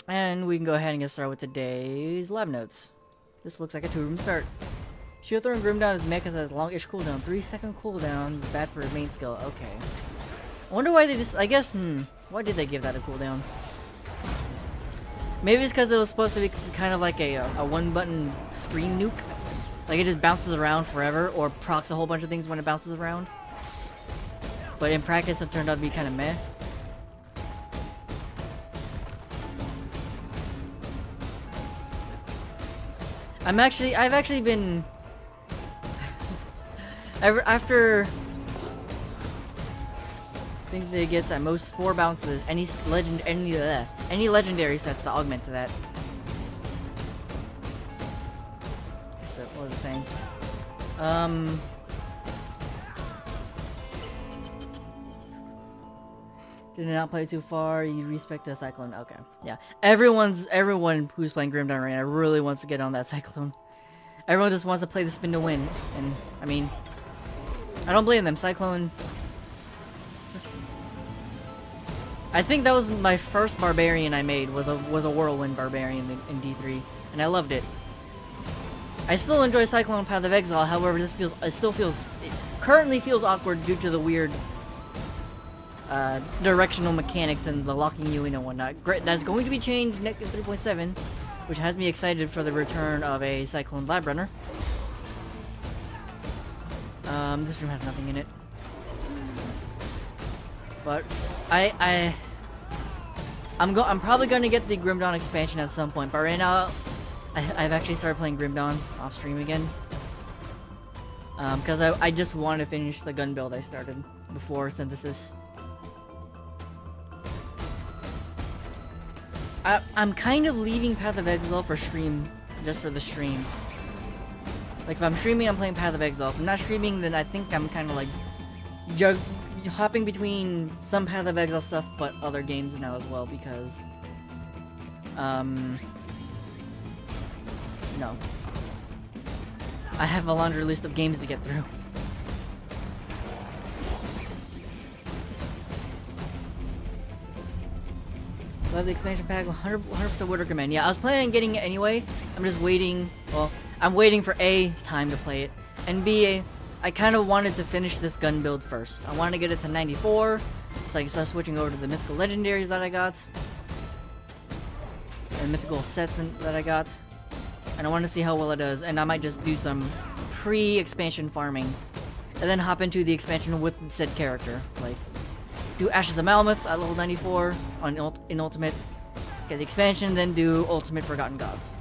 And we can go ahead and get started with today's lab notes. This looks like a 2-room start. Shield Throw and Grim Down is mech has a longish cooldown. 3-second cooldown is bad for main skill. Okay. I wonder why they just, I guess, why did they give that a cooldown? Maybe it's because it was supposed to be kind of like a one-button screen nuke. Like it just bounces around forever, or procs a whole bunch of things when it bounces around. But in practice it turned out to be kind of meh. I've actually been after I think that it gets at most 4 bounces, any legendary sets to augment to that. So what was I saying? Did not play too far. You respect the Cyclone. Okay, yeah. Everyone who's playing Grim Dawn right now really wants to get on that Cyclone. Everyone just wants to play the spin to win, and I mean, I don't blame them. Cyclone. I think that was my first barbarian I made. Was a whirlwind barbarian in D3, and I loved it. I still enjoy Cyclone Path of Exile. However, it currently feels awkward due to the weird directional mechanics and the locking you in and whatnot. That's going to be changed next in 3.7, which has me excited for the return of a Cyclone Lab Runner. This room has nothing in it, but I'm probably gonna get the Grim Dawn expansion at some point. But right now, I've actually started playing Grim Dawn off stream again, because I just wanted to finish the gun build I started before Synthesis. I'm kind of leaving Path of Exile for stream, just for the stream. Like, if I'm streaming, I'm playing Path of Exile. If I'm not streaming, then I think I'm kind of like hopping between some Path of Exile stuff, but other games now as well, because no. I have a laundry list of games to get through. Love the expansion pack, 100% would recommend. Yeah, I was planning on getting it anyway. I'm just waiting. Well, I'm waiting for A, time to play it, and B, I kind of wanted to finish this gun build first. I wanted to get it to 94, so I can start switching over to the mythical legendaries that I got, and mythical sets that I got, and I want to see how well it does. And I might just do some pre-expansion farming, and then hop into the expansion with said character, like do Ashes of Malmoth at level 94 in Ultimate, get the expansion, then do Ultimate Forgotten Gods.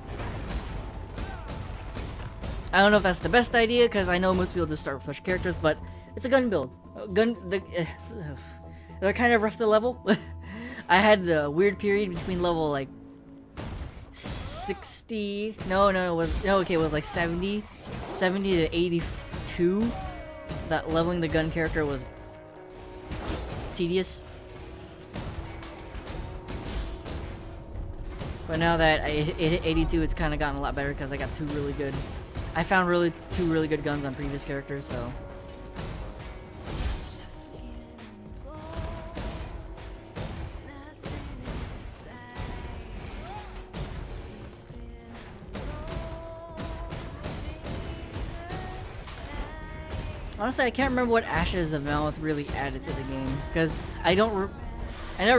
I don't know if that's the best idea, because I know most people just start with fresh characters, but it's a gun build. They're kind of rough to level. I had the weird period between level like 60. It was like 70 to 82. That leveling the gun character was tedious. But now that I hit 82, it's kind of gotten a lot better because I got I found two really good guns on previous characters, so. Honestly, I can't remember what Ashes of Malmoth really added to the game, because I never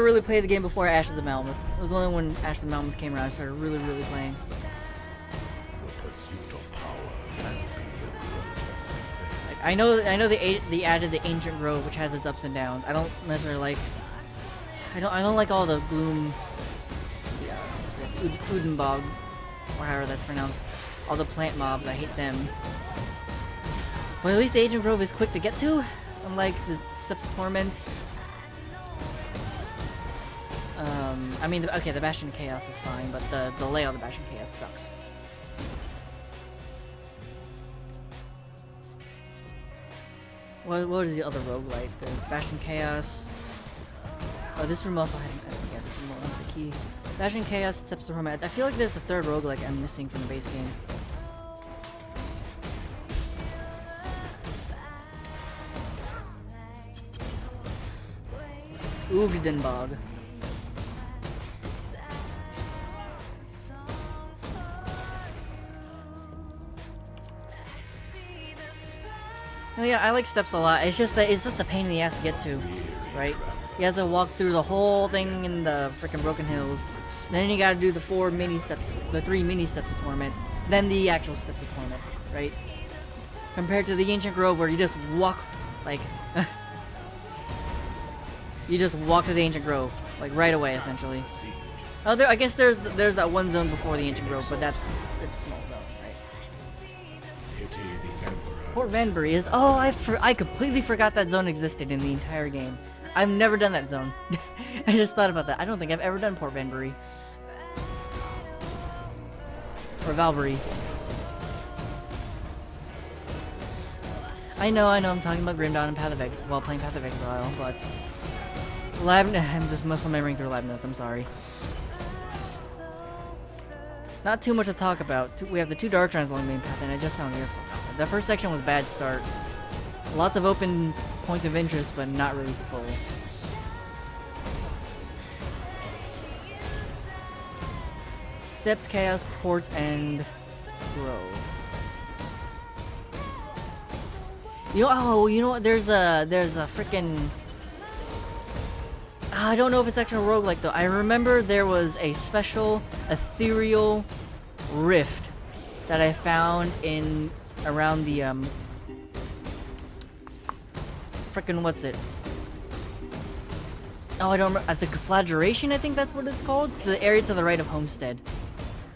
really played the game before Ashes of Malmoth. It was only when Ashes of Malmoth came around I started really playing. I know they added the Ancient Grove, which has its ups and downs. I don't necessarily like. I don't like all the gloom. Udenbog, or however that's pronounced. All the plant mobs, I hate them. But at least the Ancient Grove is quick to get to, unlike the Steps of Torment. I mean, okay, the Bastion Chaos is fine, but the layout of the Bastion Chaos sucks. What is the other roguelite? There's Bastion Chaos. Oh, this room also had. Yeah, this room will the key. Bastion Chaos, Steps of Torment. I feel like there's a third roguelike I'm missing from the base game. Udenbog. Oh, yeah, I like steps a lot. It's just a pain in the ass to get to, right? You have to walk through the whole thing in the freaking Broken Hills. Then you gotta do the 3 mini steps of torment. Then the actual steps of torment, right? Compared to the Ancient Grove where you just walk, like... you just walk to the Ancient Grove, like right away, essentially. Oh, I guess there's that one zone before the Ancient Grove, but it's small zone, right? Port Vanbury is... Oh, I completely forgot that zone existed in the entire game. I've never done that zone. I just thought about that. I don't think I've ever done Port Vanbury. Or Valbury. I know, I'm talking about Grim Dawn and Path of Exile while playing Path of Exile, but... I'm just muscle memorying through lab notes, I'm sorry. Not too much to talk about. We have the 2 Dark Trines along the main path, and I just found the Earthquake. The first section was bad start. Lots of open points of interest, but not really full. Steps, Chaos, Port, and Grove. You know what? There's a freaking... I don't know if it's actually a roguelike though. I remember there was a special ethereal rift that I found in around the frickin' what's it? Oh, I don't remember. The Conflagration, I think that's what it's called. The area to the right of Homestead.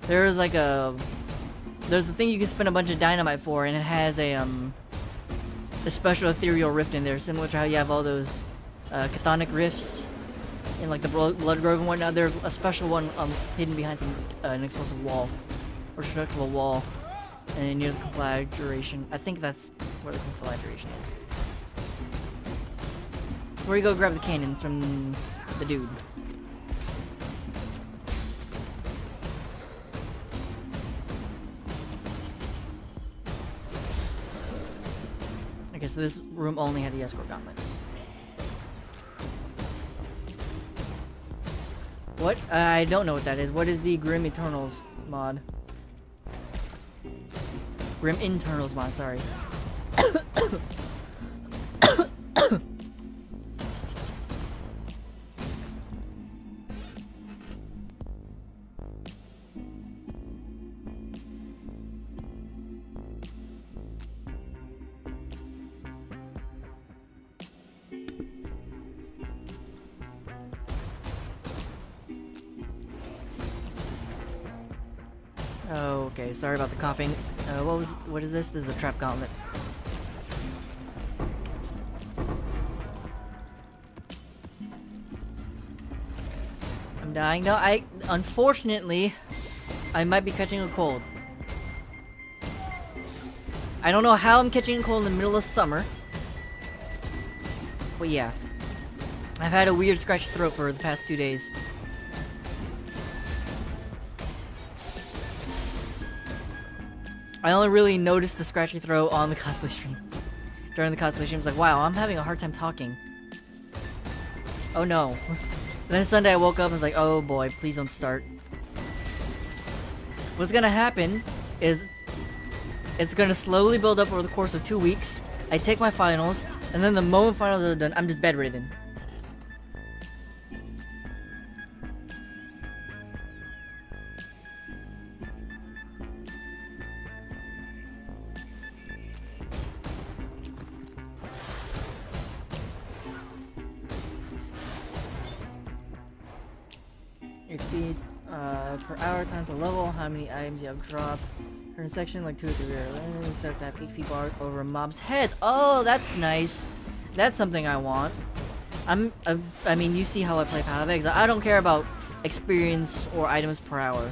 There's like there's the thing you can spend a bunch of dynamite for, and it has a special ethereal rift in there, similar to how you have all those chthonic rifts in like the Blood Grove and whatnot. There's a special one hidden behind an explosive wall or destructible wall, and near the Conflagration. I think that's where the Conflagration is. Where you go grab the cannons from the dude. Okay, so this room only had the escort gauntlet. What? I don't know what that is. What is the Grim Eternals mod? Grim Internals mod, sorry. Okay, sorry about the coughing. What is this? This is a trap gauntlet. I'm dying. No, unfortunately, I might be catching a cold. I don't know how I'm catching a cold in the middle of summer. But yeah. I've had a weird scratchy throat for the past 2 days. I only really noticed the scratchy throat on the cosplay stream. During the cosplay stream, I was like, wow, I'm having a hard time talking. Oh no. And then Sunday I woke up and was like, oh boy, please don't start. What's gonna happen is it's gonna slowly build up over the course of 2 weeks. I take my finals, and then the moment finals are done, I'm just bedridden. Speed per hour times the level, how many items you have dropped. Current section like 2 or 3 landing, start to have HP bars over mobs' heads. Oh, that's nice. That's something I want. I mean, you see how I play Path of Exile. I don't care about experience or items per hour,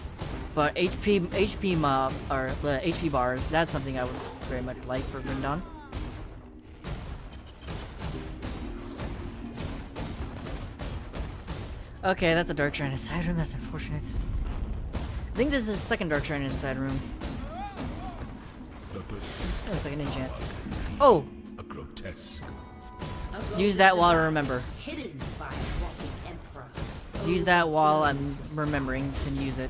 but HP mob or HP bars. That's something I would very much like for Grim Dawn. Okay, that's a Dark Shrine inside room. That's unfortunate. I think this is the second Dark Shrine inside room. Oh, second enchant. Oh! A grotesque. Use that while I remember. Use that while I'm remembering to use it.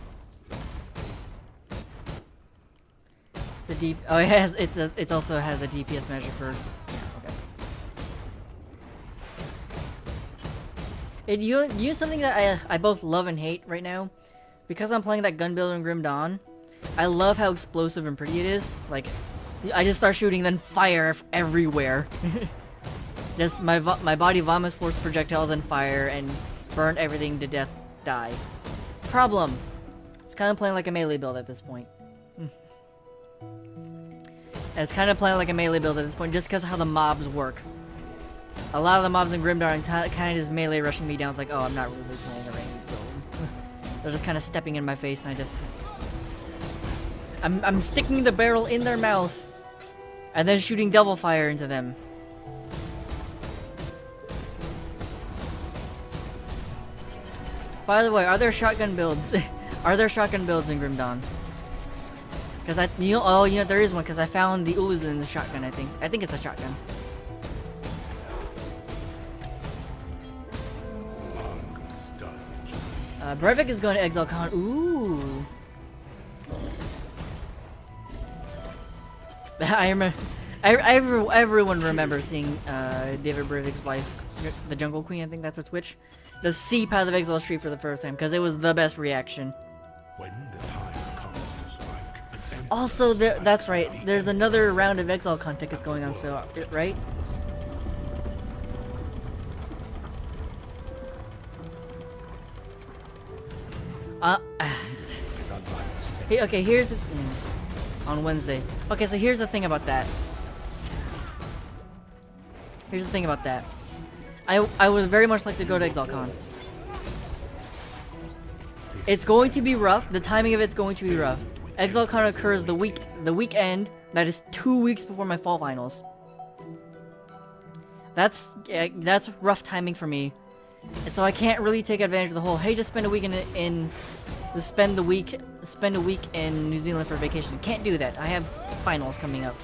It's a deep. Oh, it also has a DPS measure for You know something that I both love and hate right now? Because I'm playing that gun build in Grim Dawn, I love how explosive and pretty it is. Like, I just start shooting, then fire everywhere. Just my body vomits force projectiles and fire and burn everything to death, die. Problem. It's kind of playing like a melee build at this point. It's kind of playing like a melee build at this point just because of how the mobs work. A lot of the mobs in Grim Dawn kind of just melee rushing me down. It's like, oh, I'm not really playing a ranged build. They're just kind of stepping in my face and I just... I'm sticking the barrel in their mouth and then shooting devil fire into them. By the way, are there shotgun builds? Are there shotgun builds in Grim Dawn? Because there is one because I found the Ulus in the shotgun. I think it's a shotgun. Breivik is going to Exile Con. Ooh. I remember. Everyone remembers seeing David Breivik's wife, the Jungle Queen. I think that's her Twitch. The see Path of Exile stream for the first time because it was the best reaction. When the time comes to strike, also, that's right. There's another round of Exile Con tickets going on, so right. Hey, okay, here's the on Wednesday. Okay, so here's the thing about that. Here's the thing about that. I would very much like to go to ExileCon. It's going to be rough. The timing of it's going to be rough. ExileCon occurs the weekend that is 2 weeks before my fall finals. That's rough timing for me. So I can't really take advantage of the whole, hey, just spend a week spend a week in New Zealand for vacation. Can't do that. I have finals coming up.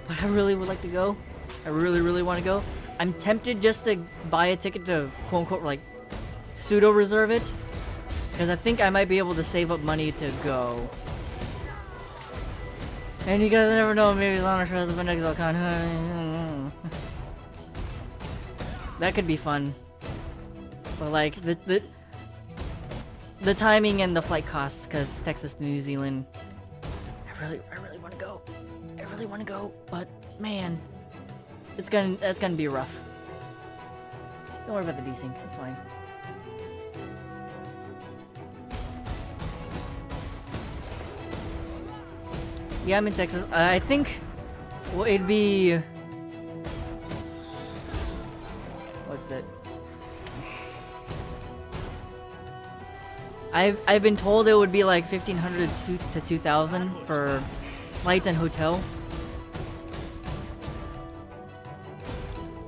But I really would like to go. I really want to go. I'm tempted just to buy a ticket to quote-unquote like pseudo reserve it, because I think I might be able to save up money to go. And you guys never know, maybe Lana shows up in ExileCon. That could be fun. But like the timing and the flight costs, because Texas to New Zealand, I really want to go. I really want to go, but man, that's gonna be rough. Don't worry about the desync, it's fine. Yeah, I'm in Texas. I think, well, it'd be, what's it? I've been told it would be like 1,500 to 2,000 for flights and hotel.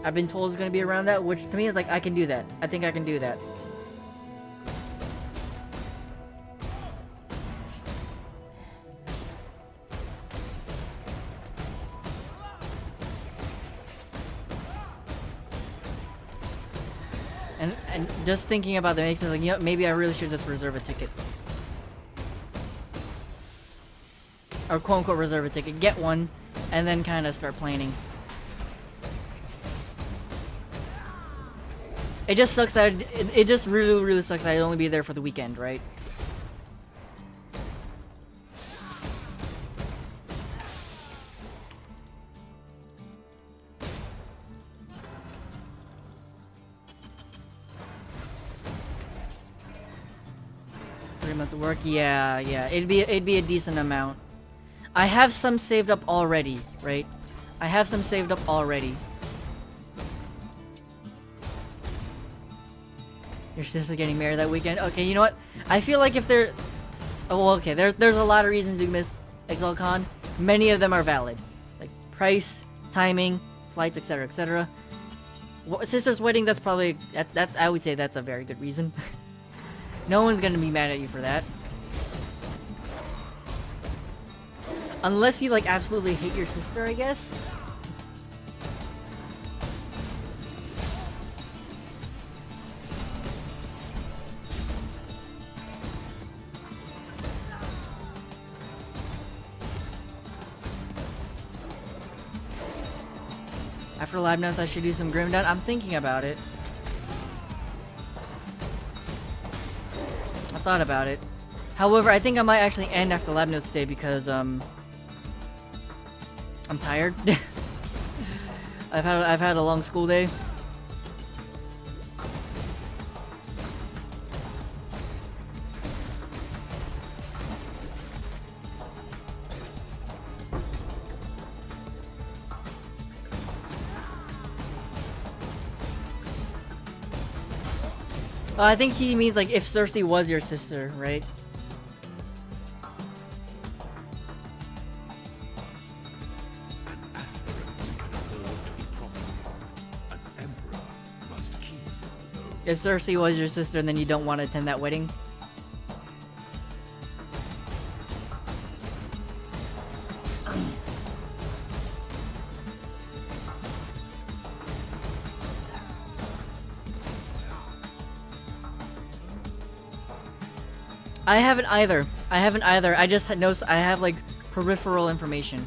I've been told it's gonna be around that, which to me is like, I can do that. I think I can do that. And just thinking about that makes sense, like, you know, maybe I really should just reserve a ticket. Or quote-unquote reserve a ticket, get one, and then kind of start planning. It just sucks that it just really sucks that I'd only be there for the weekend, right? Work, yeah, it'd be a decent amount. I have some saved up already, right? I have some saved up already. Your sister getting married that weekend? Okay, you know what? I feel like if there, oh, well, okay, there's a lot of reasons you miss ExileCon. Many of them are valid, like price, timing, flights, etc., etc. Sister's wedding, that's probably that's I would say that's a very good reason. No one's gonna be mad at you for that. Unless you, like, absolutely hate your sister, I guess. After lab notes, I should do some Grim Dawn. I'm thinking about it. thought about it. However, I think I might actually end after lab notes today because I'm tired. I've had a long school day. I think he means like if Cersei was your sister, right? An aspirant can afford to be promising. An emperor must keep those. If Cersei was your sister, then you don't want to attend that wedding. I haven't either. I haven't either. I just had I have like peripheral information.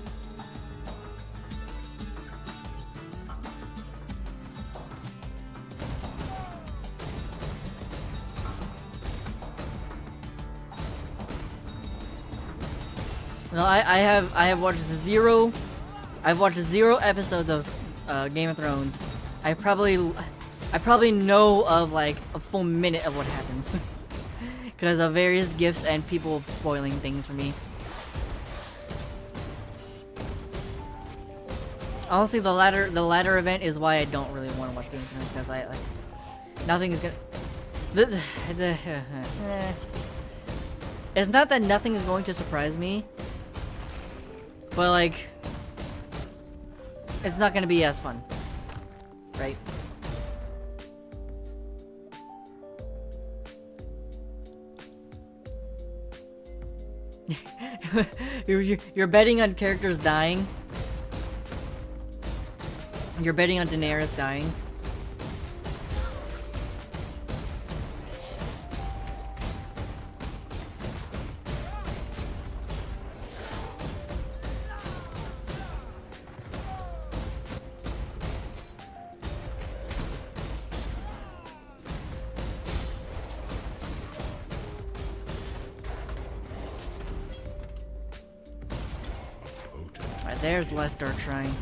No, I have watched zero. I've watched 0 episodes of Game of Thrones. I probably know of like a full minute of what happens. Because of various gifts and people spoiling things for me. Honestly, the latter event is why I don't really want to watch Game of Thrones, because I like nothing is gonna. It's not that nothing is going to surprise me, but like it's not gonna be as fun, right? You're betting on characters dying. You're betting on Daenerys dying. Alright, there's the last Dark Shrine.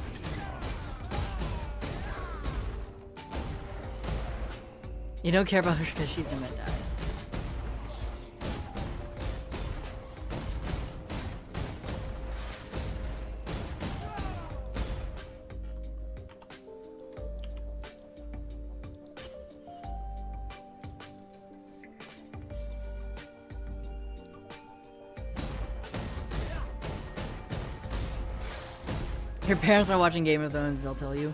You don't care about her because she's gonna die. Your parents are watching Game of Thrones, they'll tell you.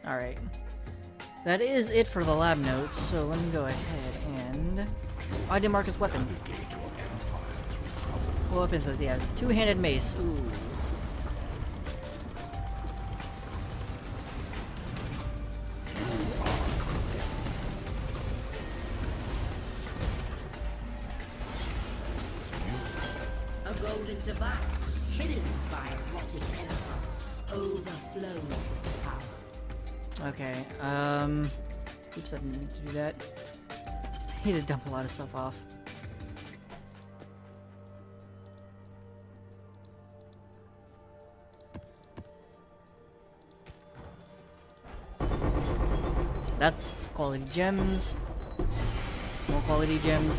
Alright. That is it for the lab notes, so let me go ahead and... Oh, I did mark his weapons. What weapons does he have? Two-handed mace. Ooh. A golden device hidden by a rotting emperor overflows with power. Okay, oops, I didn't need to do that. I need to dump a lot of stuff off. That's quality gems. More quality gems.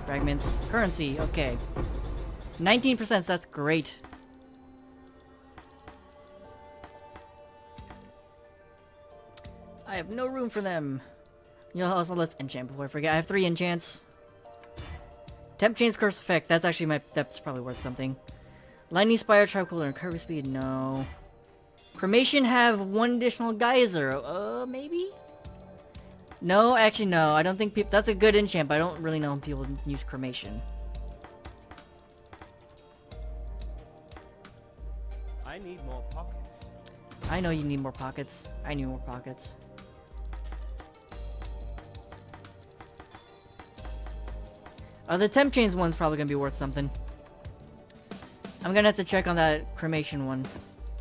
Fragments. Currency, okay. 19%, that's great. I have no room for them. You know, also let's enchant before I forget. I have 3 enchants. Temp Chain's Curse Effect, that's actually that's probably worth something. Lightning Spire, Tricolor, and Curvy Speed, no. Cremation have 1 additional geyser. Maybe? No, actually no. I don't think people... That's a good enchant, but I don't really know if people use cremation. I need more pockets. I know you need more pockets. I need more pockets. The temp chains one's probably gonna be worth something. I'm gonna have to check on that cremation one.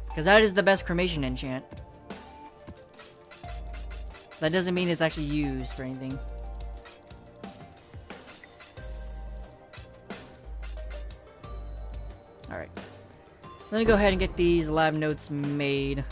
Because that is the best cremation enchant. That doesn't mean it's actually used for anything. Alright. Let me go ahead and get these lab notes made.